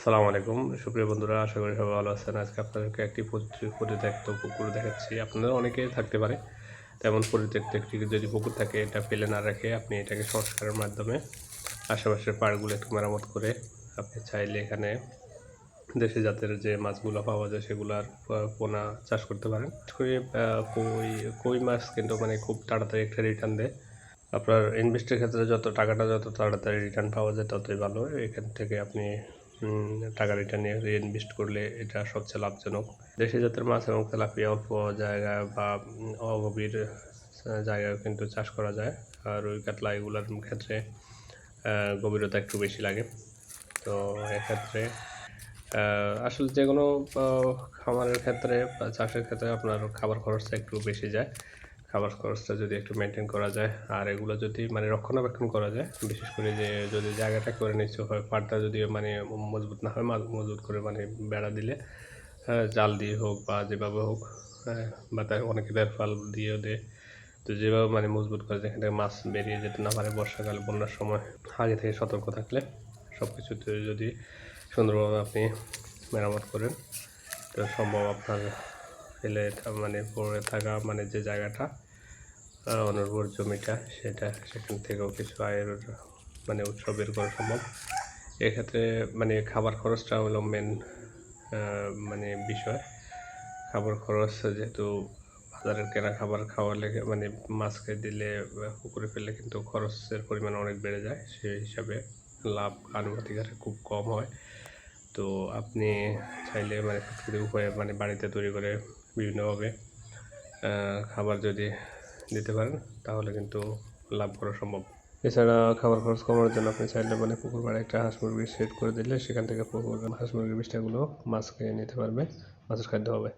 আসসালামু আলাইকুম সুপ্রিয় বন্ধুরা, আশা করি সবাই ভালো আছেন। আজকে আপনাদেরকে একটি পরিত্যক্ত পুকুর দেখাচ্ছি। আপনাদের অনেকেই থাকতে পারে তেমন পরিত্যক্ত একটি যদি পুকুর থাকে, এটা ফেলে না রেখে আপনি এটাকে সংস্কারের মাধ্যমে আশেপাশের পাড়গুলো একটু মেরামত করে আপনি চাইলে এখানে দেশি জাতের যে মাছগুলো পাওয়া যায় সেগুলার পোনা চাষ করতে পারেন। কই কই মাছ কিন্তু খুব তাড়াতাড়ি একটা রিটার্ন দেয়। আপনার ইনভেস্টের ক্ষেত্রে টাকাটা যত তাড়াতাড়ি রিটার্ন পাওয়া যায় ততই ভালো। এখান থেকে আপনি টাকা রিটার্ন নিয়ে রিইনভেস্ট করলে এটা সবচেয়ে লাভজনক। দেশি জাতের মাছ এবং তেলাপিয়া অল্প জায়গা বা অগভীর জায়গায় কিন্তু চাষ করা যায়। আর রুই কাতলা এগুলোর ক্ষেত্রে গভীরতা একটু বেশি লাগে। তো এক্ষেত্রে আসলে যে কোনো খামারের ক্ষেত্রে বা চাষের ক্ষেত্রে আপনার খাবার খরচটা একটু বেশি যায়। খাবার খরচটা যদি একটু মেনটেন করা যায় আর এগুলো যদি রক্ষণাবেক্ষণ করা যায়, বিশেষ করে যে যদি জায়গাটা করে নিচু হয়, পাড়টা যদি মজবুত না হয়, মজবুত করে বেড়া দিলে, জাল দিয়ে হোক বা যেভাবে হোক, বা তাই অনেকে ফাল দিয়েও দেয়। তো যেভাবে মজবুত করে যেখান থেকে মাছ বেরিয়ে যেতে না পারে বর্ষাকালে, বন্যার সময় আগে থেকে সতর্ক থাকলে সব কিছুতে যদি সুন্দরভাবে আপনি মেরামত করেন তো সম্ভব আপনার ফেলে পড়ে থাকা যে জায়গাটা অনুর্বর জমিটা সেখান থেকেও কিছু আয়ের উৎস বের করা সম্ভব। এক্ষেত্রে খাবার খরচটা হলো মেন বিষয়। খাবার খরচ যেহেতু বাজারের কেনা খাবার খাওয়ালে মাছকে দিলে পুকুরে ফেললে কিন্তু খরচের পরিমাণ অনেক বেড়ে যায়, সেই হিসাবে লাভ আনুপাতিক হারে খুব কম হয়। তো আপনি চাইলে প্রাকৃতিক উপায়ে বাড়িতে তৈরি করে বিভিন্নভাবে খাবার যদি দিতে পারেন তাহলে কিন্তু লাভ করা সম্ভব। এছাড়া খাবার খরচ কমানোর জন্য আপনি চাইলে পুকুর পাড়ে একটা হাঁস মুরগির শেড করে দিলে সেখান থেকে হাঁস মুরগির বিষ্ঠাগুলো মাছ খেয়ে নিতে পারবে, মাছের খাদ্য হবে।